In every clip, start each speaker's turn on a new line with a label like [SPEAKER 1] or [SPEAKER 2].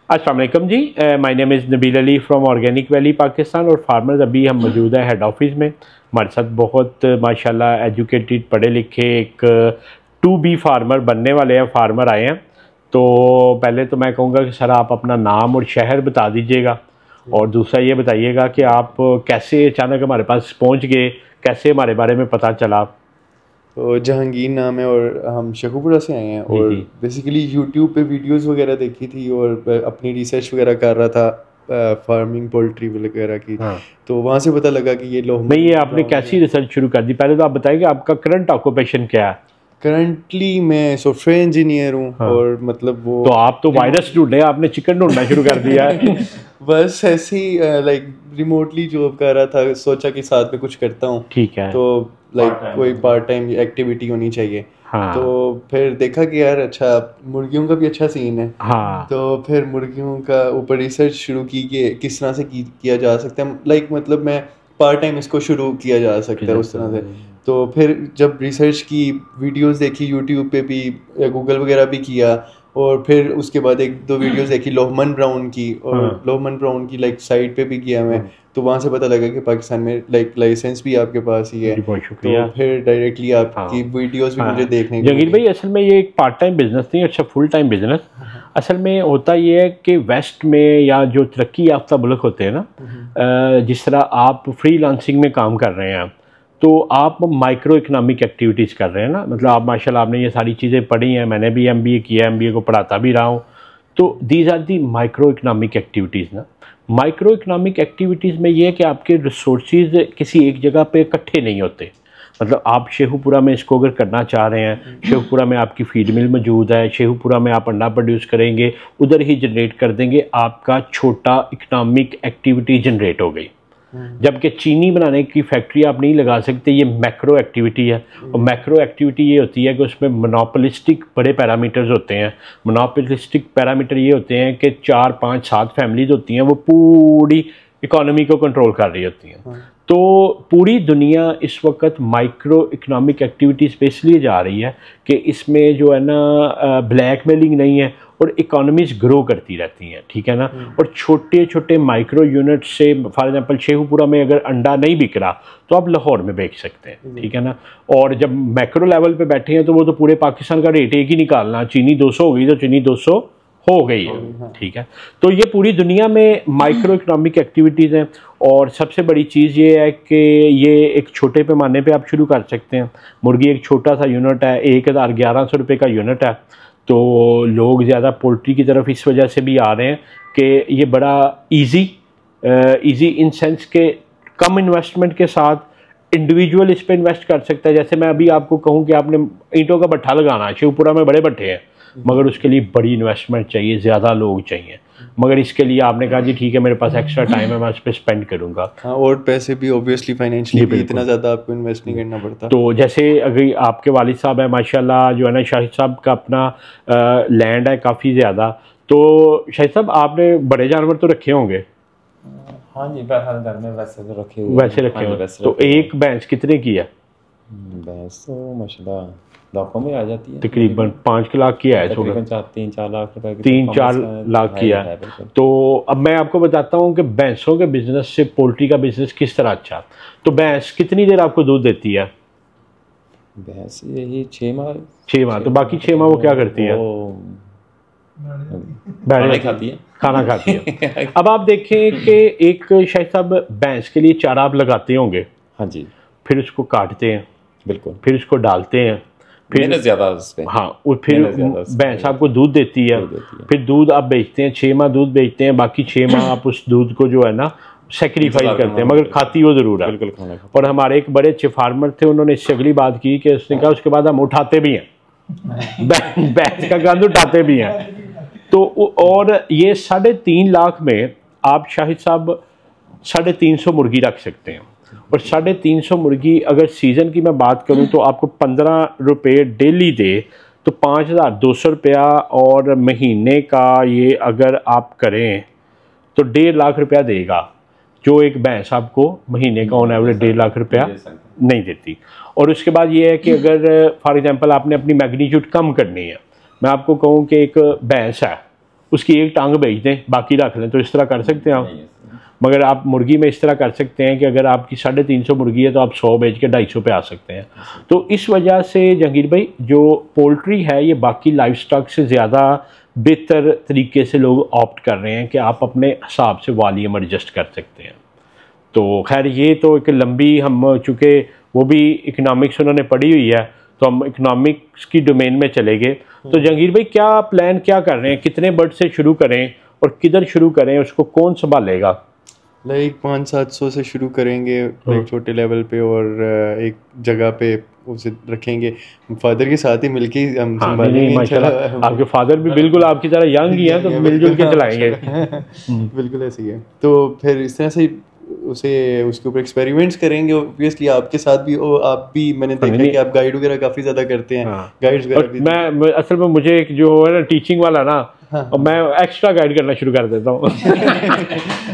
[SPEAKER 1] अस्सलाम वालेकुम जी, my name is Nabeel Ali from organic valley Pakistan. और फार्मर्स अभी हम मौजूद है हेड ऑफिस में। हमारे साथ बहुत माशाल्लाह एजुकेटेड पढ़े लिखे एक 2B फार्मर बनने वाले हैं फार्मर आए हैं। तो पहले तो मैं कहूँगा कि सर आप अपना नाम और शहर बता दीजिएगा, और दूसरा ये बताइएगा कि आप कैसे अचानक हमारे पास पहुँच गए, कैसे हमारे बारे में पता चला।
[SPEAKER 2] तो जहांगीर नाम है और हम शेखुपुरा से आए हैं और
[SPEAKER 1] जी।
[SPEAKER 2] बेसिकली यूट्यूब पे वीडियोस वगैरह देखी थी और अपनी रिसर्च वगैरह कर रहा था फार्मिंग पोल्ट्री वगैरह की।
[SPEAKER 1] हाँ,
[SPEAKER 2] तो वहाँ से पता लगा कि ये लोग
[SPEAKER 1] नहीं, ये आपने कैसी रिसर्च शुरू कर दी? पहले तो आप बताइए आपका करंट ऑक्यूपेशन क्या है।
[SPEAKER 2] करंटली मैं सॉफ्टवेयर इंजीनियर हूँ।
[SPEAKER 1] हाँ।
[SPEAKER 2] और मतलब वो
[SPEAKER 1] तो आप तो वायरस ढूंढे, आपने चिकन ढूंढना शुरू कर दिया है।
[SPEAKER 2] बस ऐसे ही लाइक रिमोटली जॉब कर रहा था, सोचा कि साथ में कुछ करता हूँ।
[SPEAKER 1] ठीक है।
[SPEAKER 2] तो लाइक कोई पार्ट टाइम एक्टिविटी होनी चाहिए।
[SPEAKER 1] हाँ।
[SPEAKER 2] तो फिर देखा कि यार अच्छा मुर्गियों का भी अच्छा सीन है।
[SPEAKER 1] हाँ।
[SPEAKER 2] तो फिर मुर्गियों का ऊपर रिसर्च शुरू की कि किस तरह से किया जा सकता है, लाइक मतलब मैं पार्ट टाइम इसको शुरू किया जा सकता है उस तरह से। तो फिर जब रिसर्च की, वीडियोस देखी यूट्यूब पे भी, गूगल वगैरह भी किया, और फिर उसके बाद एक दो वीडियोस देखी लोहमन ब्राउन की, और
[SPEAKER 1] हाँ।
[SPEAKER 2] लोहमन ब्राउन की लाइक साइट पे भी गया मैं। तो वहाँ से पता लगा कि पाकिस्तान में लाइक लाइसेंस भी आपके पास ही है।
[SPEAKER 1] जी, बहुत
[SPEAKER 2] तो
[SPEAKER 1] शुक्रिया।
[SPEAKER 2] फिर डायरेक्टली आपकी
[SPEAKER 1] हाँ।
[SPEAKER 2] वीडियोस भी
[SPEAKER 1] हाँ,
[SPEAKER 2] मुझे देखने को
[SPEAKER 1] जंगीर
[SPEAKER 2] मिली।
[SPEAKER 1] भाई असल में ये एक पार्ट टाइम बिजनेस नहीं, अच्छा फुल टाइम बिजनेस। असल में होता ये है कि वेस्ट में या जो तरक्की याफ्ता मुल्क होते हैं ना, जिस तरह आप फ्रीलांसिंग में काम कर रहे हैं, तो आप माइक्रो इकोनॉमिक एक्टिविटीज़ कर रहे हैं ना। मतलब आप माशाल्लाह आपने ये सारी चीज़ें पढ़ी हैं, मैंने भी MBA किया है, MBA को पढ़ाता भी रहा हूँ। तो these are the micro economic activities ना। माइक्रो इकोनॉमिक एक्टिविटीज़ में ये है कि आपके रिसोर्सेज किसी एक जगह पे इकट्ठे नहीं होते। मतलब आप शेखुपुरा में इसको अगर करना चाह रहे हैं, शेखुपुरा में आपकी फीड मिल मौजूद है, शेखुपुरा में आप अंडा प्रोड्यूस करेंगे, उधर ही जनरेट कर देंगे, आपका छोटा इकोनॉमिक एक्टिविटी जनरेट हो गई। जबकि चीनी बनाने की फैक्ट्री आप नहीं लगा सकते, ये मैक्रो एक्टिविटी है। और मैक्रो एक्टिविटी ये होती है कि उसमें मोनोपोलिस्टिक बड़े पैरामीटर्स होते हैं। मोनोपोलिस्टिक पैरामीटर ये होते हैं कि 4 5 7 फैमिलीज होती हैं, वो पूरी इकोनॉमी को कंट्रोल कर रही होती हैं। तो पूरी दुनिया इस वक्त माइक्रो इकोनॉमिक एक्टिविटीज़ पे इसलिए जा रही है कि इसमें जो है ना ब्लैकमेलिंग नहीं है और इकोनॉमीज ग्रो करती रहती हैं, ठीक है ना। और छोटे छोटे माइक्रो यूनिट से, फॉर एग्जांपल शेखुपुरा में अगर अंडा नहीं बिक रहा तो आप लाहौर में बेच सकते हैं, ठीक है ना। और जब मैक्रो लेवल पे बैठे हैं तो वो तो पूरे पाकिस्तान का रेट एक ही निकालना, चीनी 200 हो गई तो चीनी 200 हो गई है, ठीक है। तो ये पूरी दुनिया में माइक्रो इकोनॉमिक एक्टिविटीज़ हैं। और सबसे बड़ी चीज़ ये है कि ये एक छोटे पैमाने पे आप शुरू कर सकते हैं। मुर्गी एक छोटा सा यूनिट है, 1100 रुपये का यूनिट है। तो लोग ज़्यादा पोल्ट्री की तरफ इस वजह से भी आ रहे हैं कि ये बड़ा इजी इन सेंस के कम इन्वेस्टमेंट के साथ इंडिविजुअल इस पे इन्वेस्ट कर सकता है। जैसे मैं अभी आपको कहूँ कि आपने ईंटों का भट्ठा लगाना है, शिवपुरा में बड़े भट्ठे हैं, मगर उसके लिए बड़ी इन्वेस्टमेंट चाहिए, ज़्यादा लोग चाहिए। मगर इसके लिए आपने कहा जी ठीक है मेरे पास एक्स्ट्रा टाइम है, मैं उस पर स्पेंड करूँगा।
[SPEAKER 2] हाँ, और पैसे भी ऑब्वियसली फाइनेंशियली भी इतना ज़्यादा आपको इन्वेस्ट नहीं करना पड़ता।
[SPEAKER 1] तो जैसे अगर आपके वालिद साहब है माशाल्लाह, जो है ना शाहिद साहब का अपना लैंड है काफ़ी ज़्यादा। तो शाहिद साहब आपने बड़े जानवर तो रखे होंगे?
[SPEAKER 3] हाँ जी, बहरहाल घर में वैसे तो रखे हुए
[SPEAKER 1] वैसे रखे हुए। तो एक भैंस कितने की है?
[SPEAKER 3] भैंस तो माशाल्लाह लाखों में आ जाती है,
[SPEAKER 1] तकरीबन 5 लाख की है,
[SPEAKER 3] तकरीबन 3-4 लाख रुपए की,
[SPEAKER 1] 3-4 लाख की है। तो अब मैं आपको बताता हूँ कि भैंसों के बिजनेस से पोल्ट्री का बिजनेस किस तरह अच्छा। तो भैंस कितनी देर आपको दूध देती है?
[SPEAKER 3] भैंस यही 6 माह।
[SPEAKER 1] 6 माह। तो बाकी 6 माह वो क्या करती है?
[SPEAKER 3] खाना खाती है।
[SPEAKER 1] खाना खाती है। अब आप देखें कि एक शायद साहब भैंस के लिए चारा आप लगाते होंगे।
[SPEAKER 3] हाँ जी।
[SPEAKER 1] फिर उसको काटते हैं,
[SPEAKER 3] बिल्कुल,
[SPEAKER 1] फिर उसको डालते हैं, फिर
[SPEAKER 3] ज़्यादा उस पे।
[SPEAKER 1] हाँ, और फिर भैंस आपको दूध देती है। फिर दूध आप बेचते हैं, 6 माह दूध बेचते हैं, बाकी 6 माह आप उस दूध को जो है ना सेक्रीफाइस करते हैं, मगर खाती वो जरूर है।
[SPEAKER 3] बिल्कुल खाना। और
[SPEAKER 1] हमारे एक बड़े अच्छे फार्मर थे, उन्होंने इससे अगली बात की कि उसने कहा उसके बाद हम उठाते भी हैं, भैंस का गंद उठाते भी हैं। तो और ये 3.5 लाख में आप शाहिद साहब 350 मुर्गी रख सकते हैं। और 350 मुर्गी अगर सीज़न की मैं बात करूं तो आपको 15 रुपये डेली दे तो 5200 रुपया, और महीने का ये अगर आप करें तो 1.5 लाख रुपया देगा, जो एक भैंस आपको महीने का ऑन एवरेज 1.5 लाख रुपया नहीं देती। और उसके बाद ये है कि अगर फॉर एग्जांपल आपने अपनी मैग्नीट्यूड कम करनी है, मैं आपको कहूँ कि एक भैंस है उसकी एक टांग बेच दें, बाकी रख लें, तो इस तरह कर सकते हैं आप। मगर आप मुर्गी में इस तरह कर सकते हैं कि अगर आपकी 350 मुर्गी है तो आप 100 बेच के 250 पे आ सकते हैं। तो इस वजह से जहांगीर भाई जो पोल्ट्री है ये बाकी लाइफ स्टॉक से ज़्यादा बेहतर तरीके से लोग ऑप्ट कर रहे हैं कि आप अपने हिसाब से वॉल्यूम एडजस्ट कर सकते हैं। तो खैर ये तो एक लंबी, हम चूँकि वो भी इकनॉमिक्स उन्होंने पढ़ी हुई है तो हम इकनॉमिक्स की डोमेन में चले गए। तो जहांगीर भाई क्या प्लान क्या कर रहे हैं, कितने बर्ड से शुरू करें और किधर शुरू करें, उसको कौन संभालेगा?
[SPEAKER 2] लाइक 500-700 से शुरू करेंगे लाइक छोटे लेवल पे, और एक जगह पे उसे रखेंगे। फादर के साथ ही मिलके हम संभालेंगे
[SPEAKER 1] माशाल्लाह। आपके फादर भी बिल्कुल आपकी तरह यंग ही हैं, तो मिलजुल के चलाएंगे।
[SPEAKER 2] बिल्कुल ऐसे ही है। तो फिर इस तरह से उसके ऊपर एक्सपेरिमेंट्स करेंगे। ऑब्वियसली आपके साथ भी, आप भी मैंने देखा कि आप गाइड वगैरह काफ़ी ज़्यादा करते हैं। गाइड्स वगैरह भी
[SPEAKER 1] मैं असल में मुझे एक जो है ना टीचिंग वाला ना, और मैं एक्स्ट्रा गाइड करना शुरू कर देता हूँ।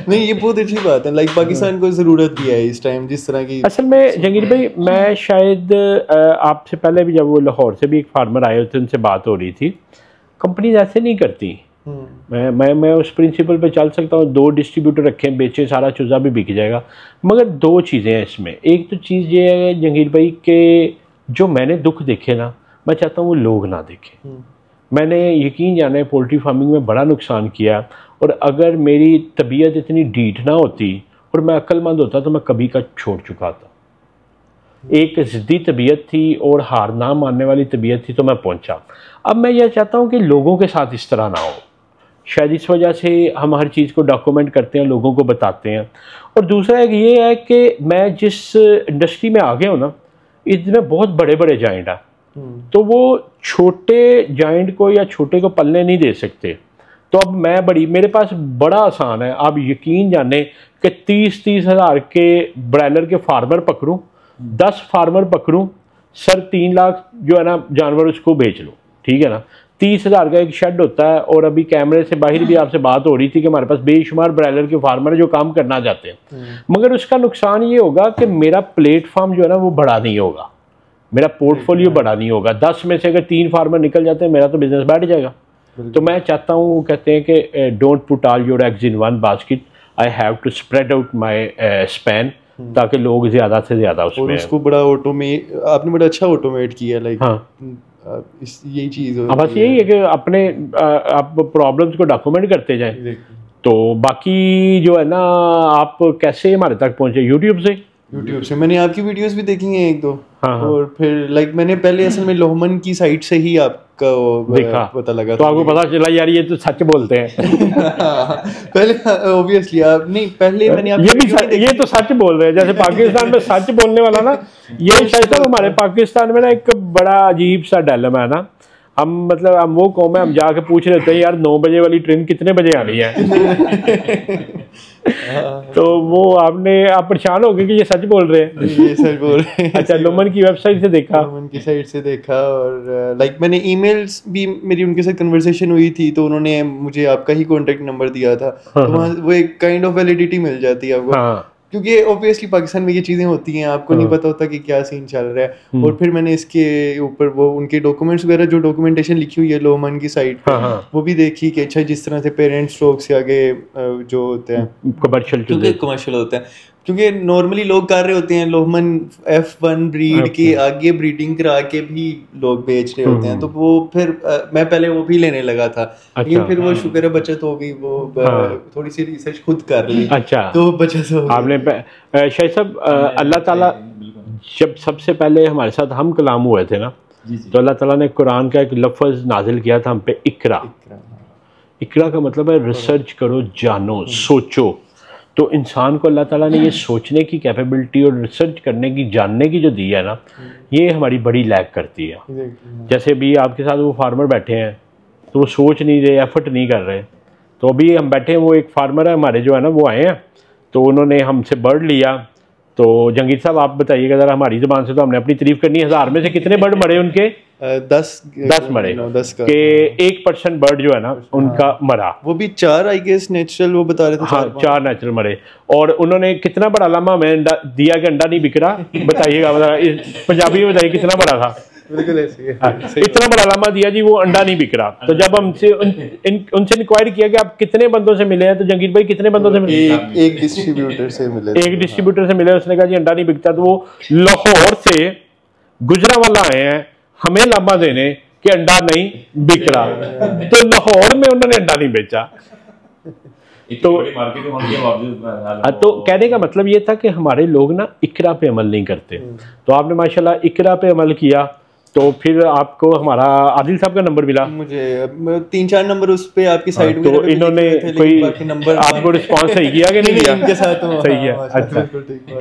[SPEAKER 2] नहीं, ये बहुत अच्छी बात है। लाइक पाकिस्तान को ज़रूरत भी है इस टाइम जिस तरह की।
[SPEAKER 1] असल में जहांगीर भाई मैं शायद आपसे पहले भी, जब वो लाहौर से भी एक फार्मर आए थे, उनसे बात हो रही थी, कंपनीज ऐसे नहीं करती। मैं उस प्रिंसिपल पे चल सकता हूँ, 2 डिस्ट्रीब्यूटर रखें, बेचे, सारा चूज़ा भी बिक जाएगा। मगर 2 चीज़ें हैं इसमें। एक तो चीज़ ये है जहांगीर भाई के जो मैंने दुख देखे ना, मैं चाहता हूँ वो लोग ना देखें। मैंने यकीन जाने पोल्ट्री फार्मिंग में बड़ा नुकसान किया, और अगर मेरी तबीयत इतनी ढीठ ना होती और मैं अक्लमंद होता तो मैं कभी का छोड़ चुका था। एक ज़िद्दी तबीयत थी और हार ना मानने वाली तबीयत थी, तो मैं पहुंचा। अब मैं यह चाहता हूं कि लोगों के साथ इस तरह ना हो। शायद इस वजह से हम हर चीज़ को डॉक्यूमेंट करते हैं, लोगों को बताते हैं। और दूसरा एक ये है कि मैं जिस इंडस्ट्री में आ गया हूँ ना, इसमें बहुत बड़े बड़े जाइंट हैं, तो वो छोटे जाइंट को या छोटे को पलने नहीं दे सकते। तो अब मेरे पास बड़ा आसान है। आप यकीन जाने कि 30-30 हज़ार के ब्रायलर के फार्मर पकड़ूं, 10 फार्मर पकड़ूं, सर 3 लाख जो है ना जानवर उसको बेच लो, ठीक है ना। 30 हज़ार का एक शेड होता है। और अभी कैमरे से बाहर भी आपसे बात हो रही थी कि हमारे पास बेशुमार ब्रायलर के फार्मर जो काम करना चाहते हैं, मगर उसका नुकसान ये होगा कि मेरा प्लेटफॉर्म जो है ना वो बड़ा नहीं होगा, मेरा पोर्टफोलियो बड़ा नहीं होगा। 10 में से अगर 3 फार्मर निकल जाते हैं, मेरा तो बिजनेस बैठ जाएगा। तो मैं चाहता हूँ, कहते हैं कि don't put all your eggs in one basket, I have to spread out my span, ताकि लोग ज़्यादा से ज़्यादा उसमें।
[SPEAKER 2] और उसको बड़ा आपने बड़ा अच्छा ऑटोमेट किया। लाइक हाँ, यही चीज़
[SPEAKER 1] बस यही है कि अपने आप प्रॉब्लम्स को डॉक्यूमेंट करते जाएं। तो बाकी जो है ना, आप कैसे हमारे तक पहुँचे? यूट्यूब से मैंने आपकी वीडियोस भी देखी हैं 1-2। हाँ। और फिर लाइक मैंने पहले असल में लोहमन की साइट से ही आपका देखा, पता लगा, तो आपको पता चला यार ये तो सच बोलते हैं। पहले ऑब्वियसली आप नहीं, पहले मैंने ये तो सच बोल रहे हैं। जैसे पाकिस्तान में सच बोलने वाला ना, ये शायद हमारे पाकिस्तान में ना एक बड़ा अजीब सा डायलेमा है ना। हम वो कौम है, हम जाके पूछ लेते हैं यार 9 बजे वाली ट्रेन कितने बजे आ रही है। तो वो आप परेशान हो गए कि ये सच बोल रहे हैं। ये सच बोल रहे हैं। अच्छा, लोमन की वेबसाइट से देखा? लोमन की साइट से देखा। और लाइक मैंने ईमेल्स भी, मेरी उनके साथ कन्वर्सेशन हुई थी, तो उन्होंने मुझे आपका ही कॉन्टेक्ट नंबर दिया था। तो वहाँ वो एक काइंड ऑफ वैलिडिटी मिल जाती है आपको। क्योंकि ऑब्वियसली पाकिस्तान में ये चीज़ें होती हैं, आपको नहीं पता होता कि क्या सीन चल रहा है। और फिर मैंने इसके ऊपर वो उनके डॉक्यूमेंट्स वगैरह, जो डॉक्यूमेंटेशन लिखी हुई है लोमन की साइट पे, वो भी देखी कि अच्छा जिस तरह से पेरेंट स्ट्रोक से आगे जो होते हैं कमर्शियल होते हैं, क्योंकि नॉर्मली लोग कर रहे होते हैं लोमन F1 ब्रीड के आगे ब्रीडिंग करा के भी लोग बेच रहे होते हैं। तो वो फिर मैं पहले वो भी लेने लगा था, लेकिन फिर वो शुक्र है बचत हो गई, वो थोड़ी सी रिसर्च खुद कर ली। अच्छा, तो बचत हो गई। आपने शायद साहब, अल्लाह ताला जब सबसे पहले हमारे साथ हम कलाम हुए थे ना, तो अल्लाह ताला ने कुरान का एक लफ्ज़ नाजिल किया था हम पे, इकरा। इकरा का मतलब है रिसर्च करो, जानो, सोचो। तो इंसान को अल्लाह ताला ने ये सोचने की कैपेबिलिटी और रिसर्च करने की, जानने की जो दी है ना, ये हमारी बड़ी लैग करती है। जैसे अभी आपके साथ वो फार्मर बैठे हैं, तो वो सोच नहीं रहे, एफर्ट नहीं कर रहे। तो अभी हम बैठे हैं, वो एक फार्मर है हमारे जो है ना, वो आए हैं, तो उन्होंने हमसे बर्ड लिया। तो जहांगीर साहब आप बताइएगा ज़रा, हमारी ज़बान से तो हमने अपनी तारीफ करनी है। 1000 में से कितने बर्ड मरे उनके? 10 मरे के 1% बर्ड जो है ना उनका मरा। वो भी 4 आई गेस नेचुरल, वो बता रहे थे। हाँ, 4 नेचुरल मरे। और उन्होंने कितना बड़ा लम्हा हमें दिया कि अंडा नहीं बिक रहा। बताइएगा, पंजाबी में बताइए कितना बड़ा था?
[SPEAKER 2] बिल्कुल ऐसे ही है।
[SPEAKER 1] इतना बड़ा लामा दिया जी, वो अंडा नहीं बिक रहा। तो जब हमसे उनसे इंक्वायरी किया कि आप कितने बंदों से मिले हैं, तो जंगीर भाई कितने बंदों से मिले?
[SPEAKER 2] एक डिस्ट्रीब्यूटर से मिले।
[SPEAKER 1] एक डिस्ट्रीब्यूटर से मिले, उसने कहा जी अंडा नहीं बिकता। तो वो लाहौर से गुजरांवाला आए हैं हमें लामा देने कि अंडा नहीं बिक रहा, तो लाहौर में उन्होंने अंडा नहीं बेचा। तो कहने का मतलब ये था कि हमारे लोग ना इकरा पे अमल नहीं करते। तो आपने माशाल्लाह इकरा पे अमल किया, तो फिर आपको हमारा आदिल साहब का नंबर मिला।
[SPEAKER 2] मुझे 3-4 नंबर उस पे आपकी साइड
[SPEAKER 1] तो इन्होंने कोई आपको रिस्पॉन्स सही किया कि नहीं किया?
[SPEAKER 2] इनके साथ
[SPEAKER 1] सही है, अच्छा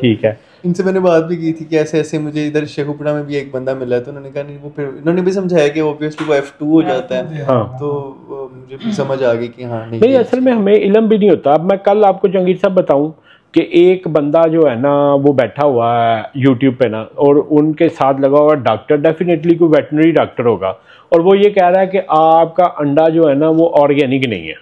[SPEAKER 1] ठीक है।
[SPEAKER 2] इनसे मैंने बात भी की थी कि ऐसे ऐसे मुझे इधर शेखुपुरा में भी एक बंदा मिला है, तो उन्होंने कहा नहीं, वो फिर इन्होंने भी समझाया कि ऑब्वियसली वो F2 हो जाता है।
[SPEAKER 1] हाँ।
[SPEAKER 2] तो मुझे भी समझ आ गई कि हाँ
[SPEAKER 1] नहीं असल में हमें इल्म भी नहीं होता। अब मैं कल आपको जंगीर साहब बताऊं कि एक बंदा जो है ना वो बैठा हुआ है यूट्यूब पे ना, और उनके साथ लगा हुआ डॉक्टर, डेफिनेटली कोई वेटनरी डॉक्टर होगा, और वो ये कह रहा है कि आपका अंडा जो है ना वो ऑर्गेनिक नहीं है,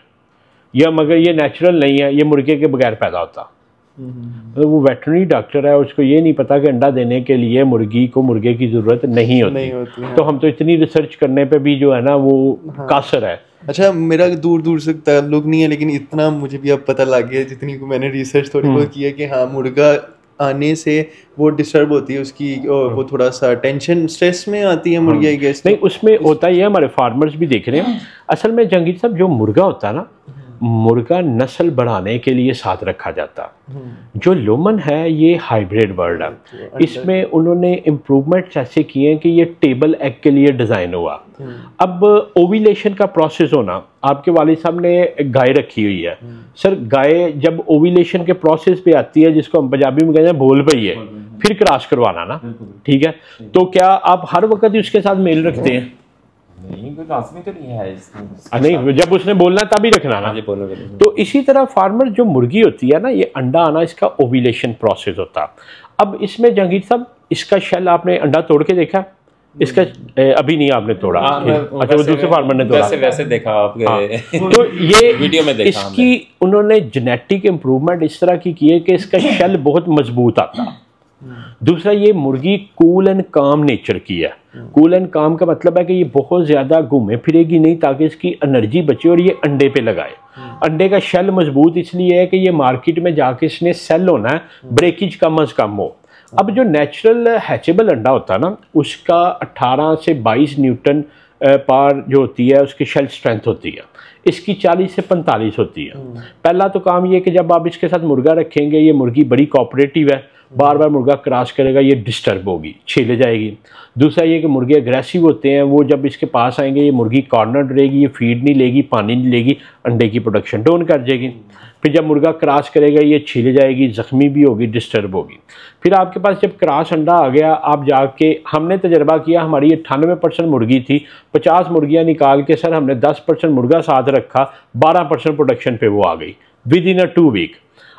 [SPEAKER 1] या मगर ये नेचुरल नहीं है, ये मुर्गे के बगैर पैदा होता। तो वो वेटनरी डॉक्टर है, उसको ये नहीं पता कि अंडा देने के लिए मुर्गी को मुर्गे की ज़रूरत नहीं होती। तो हम तो इतनी रिसर्च करने पे भी जो है ना वो कासर है।
[SPEAKER 2] अच्छा, मेरा दूर दूर से ताल्लुक नहीं है, लेकिन इतना मुझे भी अब पता लग गया जितनी को मैंने रिसर्च थोड़ी बहुत की है कि हाँ, मुर्गा आने से वो डिस्टर्ब होती है उसकी, वो थोड़ा सा टेंशन स्ट्रेस में आती है मुर्गी, आई गेस।
[SPEAKER 1] नहीं उसमें होता ही है, हमारे फार्मर्स भी देख रहे हैं। असल में जंगीर साहब जो मुर्गा होता है ना, मुर्गा नस्ल बढ़ाने के लिए साथ रखा जाता। जो लोमन है ये हाइब्रिड बर्ड है, इसमें उन्होंने इम्प्रूवमेंट्स ऐसे किए हैं कि ये टेबल एग के लिए डिज़ाइन हुआ। अब ओविलेशन का प्रोसेस होना, आपके वालिद साहब ने गाय रखी हुई है सर, गाय जब ओविलेशन के प्रोसेस पे आती है, जिसको हम पंजाबी में कहते हैं बोल पई है, फिर क्रॉस करवाना ना, ठीक है। तो क्या आप हर वक्त ही उसके साथ मेल रखते हैं?
[SPEAKER 3] नहीं, कोई लाज़मी तो नहीं है इसमें।
[SPEAKER 1] नहीं, जब उसने बोलना तभी रखना ना। तो इसी तरह फार्मर जो मुर्गी होती है ना, ये अंडा आना इसका ओविलेशन प्रोसेस होता। अब इसमें जंगीर साहब इसका शेल आपने अंडा तोड़ के देखा? इसका अभी नहीं आपने तोड़ा? अच्छा, वो दूसरे फार्मर ने तोड़ा।
[SPEAKER 3] वैसे देखा आपके।
[SPEAKER 1] हाँ। तो ये
[SPEAKER 3] वीडियो में देखा
[SPEAKER 1] इसकी उन्होंने जेनेटिक इम्प्रूवमेंट इस तरह की है कि इसका शेल बहुत मजबूत आता। दूसरा, ये मुर्गी कूल एंड काम नेचर की है। कूल एंड काम का मतलब है कि ये बहुत ज़्यादा घूमे फिरेगी नहीं, ताकि इसकी एनर्जी बचे और ये अंडे पे लगाए। अंडे का शेल मजबूत इसलिए है कि ये मार्केट में जाके इसने सेल होना है, ब्रेकेज कम अज़ कम हो। अब जो नेचुरल हैचेबल अंडा होता है ना, उसका 18 से 22 न्यूटन पार जो होती है उसकी शेल स्ट्रेंथ होती है, इसकी 40 से 45 होती है। पहला तो काम ये कि जब आप इसके साथ मुर्गा रखेंगे, ये मुर्गी बड़ी कोऑपरेटिव है, बार बार मुर्गा क्रॉस करेगा, ये डिस्टर्ब होगी, छीले जाएगी। दूसरा ये कि मुर्गे अग्रेसिव होते हैं, वो जब इसके पास आएंगे ये मुर्गी कॉर्नर रहेगी, ये फीड नहीं लेगी, पानी नहीं लेगी, अंडे की प्रोडक्शन डाउन कर जाएगी। फिर जब मुर्गा क्रॉस करेगा ये छीले जाएगी, ज़ख्मी भी होगी, डिस्टर्ब होगी। फिर आपके पास जब क्रॉस अंडा आ गया, आप जाके, हमने तजर्बा किया, हमारी 98% मुर्गी थी, 50 मुर्गियाँ निकाल के सर हमने 10% मुर्गा साथ रखा, 12% प्रोडक्शन पे वो आ गई विद इन अ 2 वीक।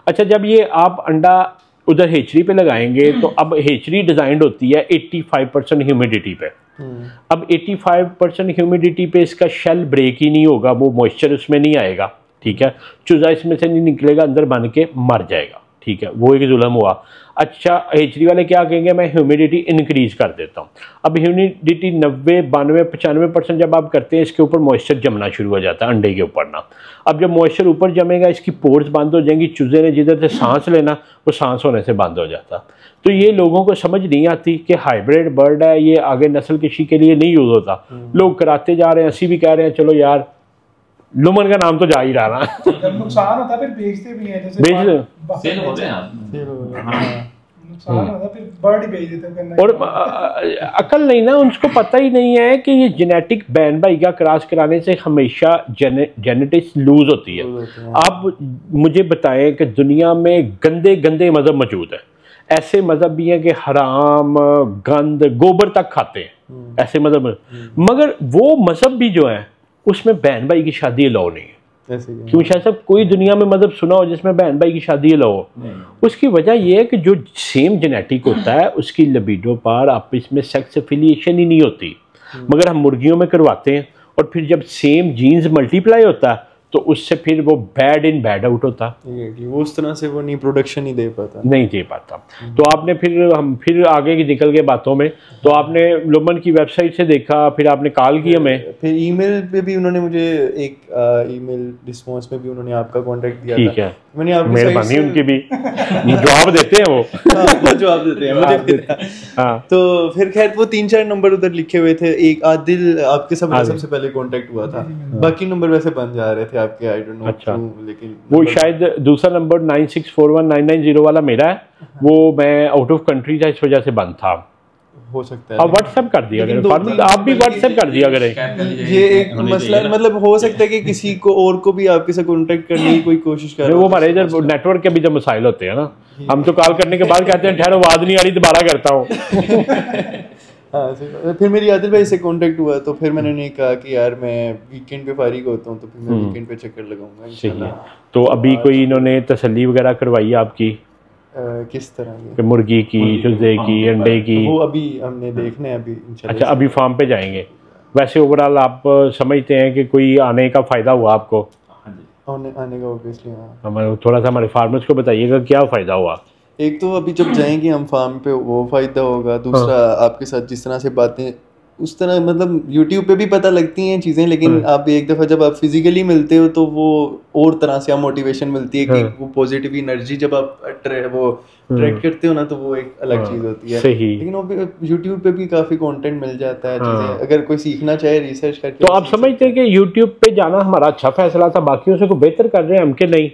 [SPEAKER 1] अच्छा, जब ये आप अंडा उधर हेचरी पे लगाएंगे, तो अब हेचरी डिज़ाइंड होती है 85% ह्यूमिडिटी पे। अब 85% ह्यूमिडिटी पे इसका शेल ब्रेक ही नहीं होगा, वो मॉइस्चर उसमें नहीं आएगा, ठीक है, चूजा इसमें से नहीं निकलेगा, अंदर बन के मर जाएगा, ठीक है, वो एक जुल्म हुआ। अच्छा, हेचरी वाले क्या कहेंगे, मैं ह्यूमिडिटी इंक्रीज कर देता हूँ। अब ह्यूमिडिटी 90, 92, 95% जब आप करते हैं, इसके ऊपर मॉइस्चर जमना शुरू हो जाता है अंडे के ऊपर ना। अब जब मॉइस्चर ऊपर जमेगा, इसकी पोर्स बंद हो जाएंगी, चूजे ने जिधर से सांस लेना वो सांस होने से बंद हो जाता। तो ये लोगों को समझ नहीं आती कि हाइब्रिड बर्ड है, ये आगे नस्ल किसी के लिए नहीं यूज़ होता। लोग कराते जा रहे हैं, असी भी कह रहे हैं चलो यार, लुमन का नाम तो जा ही रहा ना।
[SPEAKER 4] नुकसान होता है, फिर बेचते भी हैं, जैसे
[SPEAKER 3] सेल होते हैं,
[SPEAKER 4] नुकसान होता है, फिर बर्ड ही बेच देते हैं।
[SPEAKER 1] और अकल नहीं ना, उनको पता ही नहीं है कि ये जेनेटिक बैन भाई का क्रॉस कराने से हमेशा जेनेटिक्स लूज होती है। आप मुझे बताएं कि दुनिया में गंदे गंदे मजहब मौजूद है, ऐसे मजहब भी हैं कि हराम, गंद, गोबर तक खाते हैं, ऐसे मजहब, मगर वो मजहब भी जो है उसमें बहन भाई की शादी अलाउ नहीं है। क्यों शायद साहब कोई दुनिया में मजहब सुना हो जिसमें बहन भाई की शादी अलाउ हो? उसकी वजह यह है कि जो सेम जेनेटिक होता है उसकी लिबिडो पर आपस में सेक्स एफिलिएशन ही नहीं होती, मगर हम मुर्गियों में करवाते हैं, और फिर जब सेम जीन्स मल्टीप्लाई होता है तो उससे फिर वो बैड इन बैड आउट होता,
[SPEAKER 2] वो उस तरह से वो नहीं प्रोडक्शन नहीं दे पाता।
[SPEAKER 1] तो आपने फिर आगे की निकल गए बातों में, तो आपने लुमन की वेबसाइट से देखा, फिर आपने कॉल की हमें,
[SPEAKER 2] फिर ईमेल पे भी उन्होंने मुझे एक ईमेल रिस्पॉन्स में भी उन्होंने आपका कांटेक्ट दिया
[SPEAKER 1] ठीक
[SPEAKER 2] था।
[SPEAKER 1] है,
[SPEAKER 2] मैंने आपकी
[SPEAKER 1] मेहरबानी उनकी भी जवाब देते हैं वो
[SPEAKER 2] वो जवाब देते हैं मुझे।
[SPEAKER 1] हाँ।
[SPEAKER 2] तो फिर खैर वो 3-4 नंबर उधर लिखे हुए थे, एक आदिल आपके सबसे पहले कांटेक्ट हुआ था, बाकी नंबर वैसे बन जा रहे थे आपके, आई डोंट नो।
[SPEAKER 1] अच्छा,
[SPEAKER 2] लेकिन
[SPEAKER 1] वो शायद दूसरा नंबर 96419990 वाला मेरा है, वो मैं आउट ऑफ कंट्री था, इस वजह से बंद था।
[SPEAKER 2] हो सकता है
[SPEAKER 1] आप व्हाट्सएप कर दिया करें, आप भी व्हाट्सएप कर दिया करें।
[SPEAKER 2] ये एक मसला, मतलब हो सकता है कि किसी को और को भी आपके साथ कांटेक्ट करने की कोई कोशिश कर रहे हो।
[SPEAKER 1] वो हमारे इधर नेटवर्क के भी जो मसाइल होते हैं ना, हम तो कॉल करने के बाद कहते हैं ठहरो आवाज नहीं आ रही, दोबारा करता हूँ।
[SPEAKER 2] हाँ, फिर मेरी आदिल भाई से कांटेक्ट हुआ, तो फिर मैंने उन्हें कहा कि यार मैं वीकेंड पे फारिग होता हूँ, तो फिर मैं वीकेंड पे चक्कर लगाऊंगा इंशाल्लाह।
[SPEAKER 1] तो अभी कोई इन्होंने तसल्ली वगैरह करवाई आपकी?
[SPEAKER 2] किस तरह
[SPEAKER 1] कि मुर्गी की, चूजे की, अंडे की?
[SPEAKER 2] वो अभी हमने देखना है अभी इंशाल्लाह।
[SPEAKER 1] अच्छा, अभी फार्म पे जाएंगे। वैसे ओवरऑल आप समझते हैं कि कोई आने का फायदा हुआ आपको?
[SPEAKER 2] आने का ऑब्वियसली। हाँ,
[SPEAKER 1] हमारे थोड़ा सा हमारे फार्मर्स को बताइएगा क्या फायदा हुआ।
[SPEAKER 2] एक तो अभी जब जाएंगे हम फार्म पे वो फायदा होगा, दूसरा आपके साथ जिस तरह से बातें उस तरह, मतलब यूट्यूब पे भी पता लगती हैं चीज़ें, लेकिन आप एक दफ़ा जब आप फिजिकली मिलते हो तो वो और तरह से आप मोटिवेशन मिलती है कि वो पॉजिटिव एनर्जी जब आप ट्रैक करते हो ना, तो वो एक अलग चीज़ होती है।
[SPEAKER 1] सही।
[SPEAKER 2] लेकिन वो यूट्यूब पे भी काफ़ी कंटेंट मिल जाता है, चीज़ें अगर कोई सीखना चाहे रिसर्च करके।
[SPEAKER 1] तो आप समझते हैं कि यूट्यूब पे जाना हमारा अच्छा फैसला था, बाकियों से कोई बेहतर कर रहे हैं हम कि नहीं?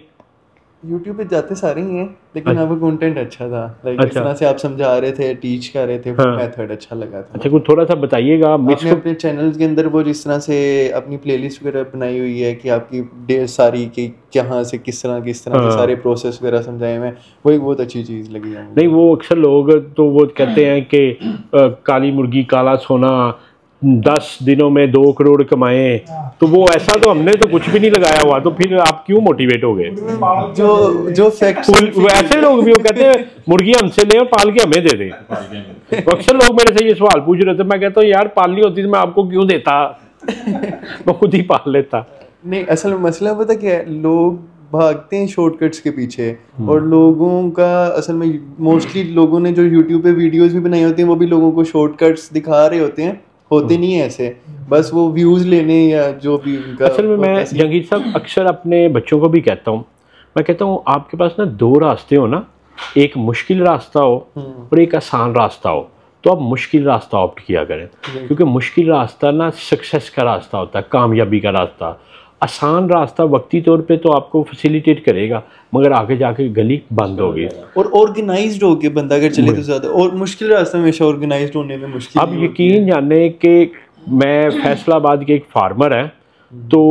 [SPEAKER 2] यूट्यूब पे जाते सारे ही हैं, लेकिन आपका कंटेंट अच्छा था, लाइक इस तरह से आप समझा रहे थे, टीच कर रहे थे, वो मेथड अच्छा लगा था।
[SPEAKER 1] अच्छा, कुछ थोड़ा सा बताइएगा।
[SPEAKER 2] आपने अपने चैनल के अंदर वो जिस तरह से अपनी प्लेलिस्ट वगैरह बनाई हुई है कि आपकी ढेर सारी कि कहाँ से किस तरह के सारे प्रोसेस वगैरह समझाए हुए, वो एक बहुत अच्छी चीज़ लगी है।
[SPEAKER 1] नहीं, वो अक्सर लोग तो वो कहते हैं कि काली मुर्गी काला सोना, 10 दिनों में 2 करोड़ कमाए, तो वो ऐसा तो हमने तो कुछ भी नहीं लगाया हुआ, तो फिर आप क्यों मोटिवेट हो गए?
[SPEAKER 2] जो फैक्ट्स,
[SPEAKER 1] वो ऐसे लोग भी वो कहते हैं मुर्गी हमसे ले और पाल के हमें दे दे। अक्सर लोग मेरे से ये सवाल पूछ रहे थे, मैं कहता हूँ यार पालनी होती तो मैं आपको क्यों देता, मैं खुद ही पाल लेता।
[SPEAKER 2] नहीं, असल में मसला पता क्या है, लोग भागते हैं शॉर्टकट्स के पीछे, और लोगों का असल में मोस्टली लोगों ने जो यूट्यूब पे वीडियोस भी बनाई होती हैं वो भी लोगों को शॉर्टकट्स दिखा रहे होते नहीं है ऐसे, बस वो व्यूज लेने या जो भी उनका।
[SPEAKER 1] असल में मैं जहांगीर साहब अक्सर अपने बच्चों को भी कहता हूँ, मैं कहता हूँ आपके पास ना 2 रास्ते हो ना, एक मुश्किल रास्ता हो और एक आसान रास्ता हो, तो आप मुश्किल रास्ता ऑप्ट किया करें, क्योंकि मुश्किल रास्ता ना सक्सेस का रास्ता होता है, कामयाबी का रास्ता। आसान रास्ता वक्ती तौर पे तो आपको फैसिलिटेट करेगा, मगर आगे जाके गली बंद होगी।
[SPEAKER 2] और ऑर्गेनाइज्ड होके बंदा अगर चले तो ज़्यादा, और मुश्किल रास्ता हमेशा ऑर्गेनाइज्ड होने में मुश्किल।
[SPEAKER 1] अब यकीन जाने कि मैं फैसलाबाद के एक फार्मर है, तो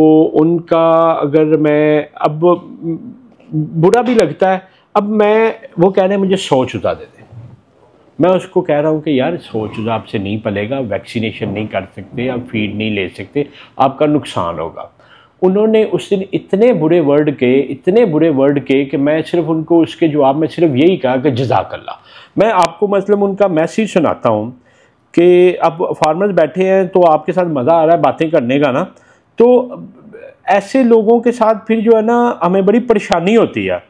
[SPEAKER 1] उनका अगर मैं अब बुरा भी लगता है, अब मैं वो कह रहे हैं मुझे 100 चूजा दे दे, मैं उसको कह रहा हूँ कि यार 100 चूजा आपसे नहीं पलेगा, वैक्सीनेशन नहीं कर सकते, आप फीड नहीं ले सकते, आपका नुकसान होगा। उन्होंने उस दिन इतने बुरे वर्ड के कि मैं सिर्फ उनको उसके जवाब में सिर्फ यही कहा कि जज़ाकल्लाह। मैं आपको मतलब उनका मैसेज सुनाता हूँ कि अब फार्मर्स बैठे हैं तो आपके साथ मज़ा आ रहा है बातें करने का ना, तो ऐसे लोगों के साथ फिर जो है ना हमें बड़ी परेशानी होती है।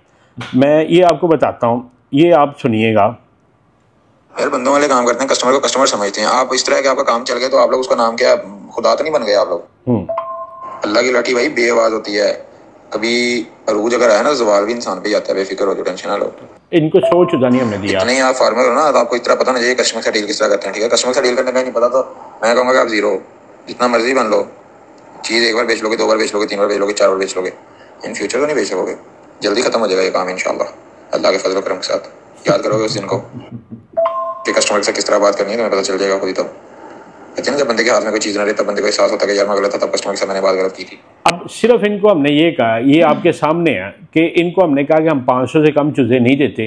[SPEAKER 1] मैं ये आपको बताता हूँ, ये आप सुनिएगा।
[SPEAKER 5] यार बंदों वाले काम करते हैं, कस्टमर को कस्टमर समझते हैं। आप इस तरह के आपका काम चल गया तो आप लोग उसका नाम क्या, खुदा तो नहीं बन गए आप लोग? अल्लाह की लाठी भाई बेआवाज होती है, कभी अरूज अगर आया ना जवाल भी इंसान पे जाता है, बेफिक्र हो जो, टेंशन ना लो।
[SPEAKER 1] इनको सोच नहीं हमने दिया।
[SPEAKER 5] इतने आप फार्मर हो ना तो आपको इतना पता ना चाहिए कस्टमर से डील किस तरह करते हैं, ठीक है? कस्टमर से डील करने का नहीं पता तो मैं कहूँगा कि आप जीरो, जितना मर्जी बन लो, चीज़ एक बार बेच लोगे, 2 बार बेच लोगे, 3 बार बेच लोगे, 4 बार बेच लोगे, इन फ्यूचर तो नहीं बेच सकोगे। जल्दी खत्म हो जाएगा ये काम इंशाल्लाह अल्लाह के फजल करम के साथ। याद करोगे उस दिन को कि कस्टमर से किस तरह बात करनी है, तुम्हें पता चल जाएगा खुद ही। तब कहते हैं जब बंदे के हाथ में कोई चीज़ ना रहे तब बंदे को एहसास होता है कि यार मैं गलत था, तब कस्टमर के साथ मैंने बात गलत की थी।
[SPEAKER 1] अब सिर्फ इनको हमने ये कहा, ये आपके सामने है कि इनको हमने कहा कि हम 500 से कम चूज़े नहीं देते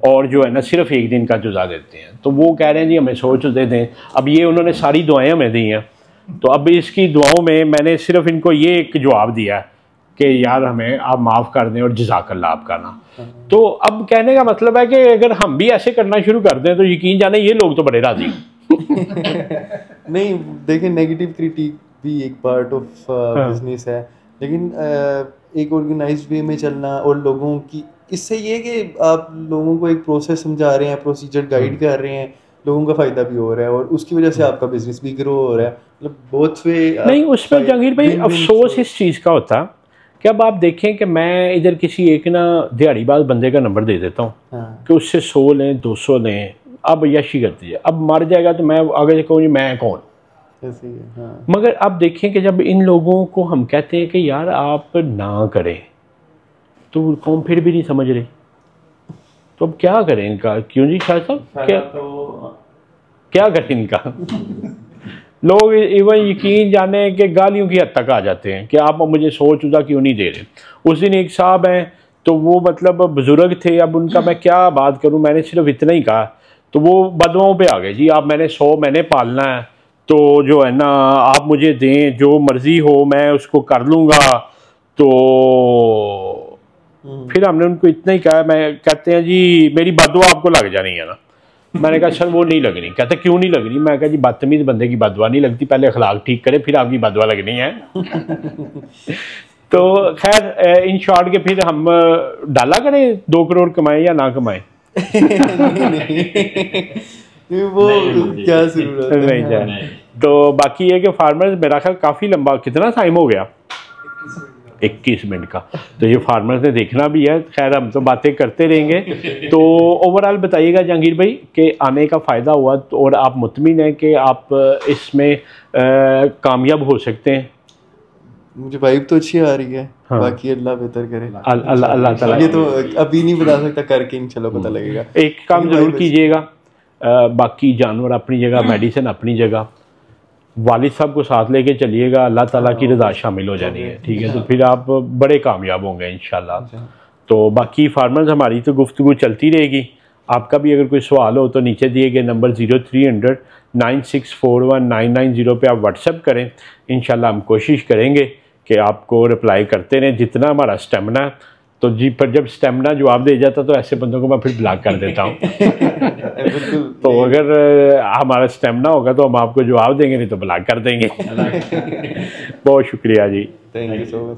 [SPEAKER 1] और जो है ना सिर्फ 1 दिन का चूज़ा देते हैं, तो वो कह रहे हैं जी हमें 100 चूज़े दें। अब ये उन्होंने सारी दुआएं हमें दी हैं, तो अब इसकी दुआओं में मैंने सिर्फ इनको ये एक जवाब दिया कि यार हमें आप माफ़ कर दें और जज़ाकल्लाह आपका ना। तो अब कहने का मतलब है कि अगर हम भी ऐसे करना शुरू कर दें तो यकीन जाने ये लोग तो बड़े राजी
[SPEAKER 2] नहीं देखिए, नेगेटिव क्रिटिक भी एक पार्ट ऑफ बिजनेस है। लेकिन एक ऑर्गेनाइज्ड वे में चलना और लोगों की, इससे ये कि आप लोगों को एक प्रोसेस समझा रहे हैं, प्रोसीजर गाइड कर रहे हैं, लोगों का फ़ायदा भी हो रहा है और उसकी वजह से आपका बिजनेस भी ग्रो हो रहा है, मतलब बहुत वे
[SPEAKER 1] नहीं। उसमें जहांगीर भाई अफसोस इस चीज़ का होता कि अब आप देखें कि मैं इधर किसी एक ना दिहाड़ीबाज बंदे का नंबर दे देता हूँ कि उससे 100 लें 200 लें, अब यशी कर दीजिए, अब मर जाएगा तो मैं आगे से कहूँ जी मैं कौन।
[SPEAKER 2] ऐसे ही है, हाँ।
[SPEAKER 1] मगर आप देखें कि जब इन लोगों को हम कहते हैं कि यार आप ना करें तो कौन फिर भी नहीं समझ रही, तो अब क्या करें इनका? क्यों जी शाह साहब, क्या करें इनका? लोग इवन यकीन जाने कि गालियों की हद तक आ जाते हैं कि आप मुझे 100 चुदा क्यों नहीं दे रहे। उस दिन एक साहब हैं तो वो मतलब बुजुर्ग थे, अब उनका मैं क्या बात करूं, मैंने सिर्फ इतना ही कहा तो वो बदवाओं पे आ गए जी, आप मैंने 100 मैंने पालना है तो जो है ना आप मुझे दें, जो मर्जी हो मैं उसको कर लूँगा। तो फिर हमने उनको इतना ही कहा, मैं कहते हैं जी मेरी बदवा आपको लग जानी है ना। मैंने कहा सर वो नहीं लगनी। कहते क्यों नहीं लगनी? मैं कहा जी बदतमीज बंदे की बदवा नहीं लगती, पहले अखलाक ठीक करे फिर आपकी बदवा लगनी है। तो खैर इन शॉर्ट के फिर हम डाला करें 2 करोड़ कमाएं या ना कमाएं।
[SPEAKER 2] वो क्या जरूरत है।
[SPEAKER 1] तो बाकी ये कि फार्मर्स मेरा ख्याल काफ़ी लंबा, कितना टाइम हो गया? 21 मिनट का। तो ये फार्मर्स ने देखना भी है। खैर हम तो बातें करते रहेंगे। तो ओवरऑल बताइएगा जहांगीर भाई कि आने का फ़ायदा हुआ तो, और आप मुतमिन हैं कि आप इसमें कामयाब हो सकते हैं?
[SPEAKER 2] मुझे वाइब तो अच्छी आ रही है।
[SPEAKER 1] हाँ।
[SPEAKER 2] बाकी अल्लाह बेहतर करे।
[SPEAKER 1] अल्लाह ताला।
[SPEAKER 2] ये तो अभी नहीं बता सकता, करके इंशाल्लाह पता लगेगा।
[SPEAKER 1] एक काम ज़रूर कीजिएगा, बाकी जानवर अपनी जगह, मेडिसिन अपनी जगह, वालिद साहब को साथ लेके चलिएगा, अल्लाह ताला की रज़ा शामिल हो जानी है, ठीक है? तो फिर आप बड़े कामयाब होंगे इंशाल्लाह। तो बाकी फार्मर्स हमारी तो गुफ्तगू चलती रहेगी। आपका भी अगर कोई सवाल हो तो नीचे दिए गए नंबर 0300 9641 990 पे आप व्हाट्सएप करें। इंशाल्लाह हम कोशिश करेंगे कि आपको रिप्लाई करते रहें जितना हमारा स्टेमिना। तो जी पर जब स्टेमिना जवाब दे जाता तो ऐसे बंदों को मैं फिर ब्लॉक कर देता हूँ। तो अगर हमारा स्टेमिना होगा तो हम आपको जवाब देंगे, नहीं तो ब्लॉक कर देंगे। बहुत शुक्रिया जी।
[SPEAKER 2] Thank you so much.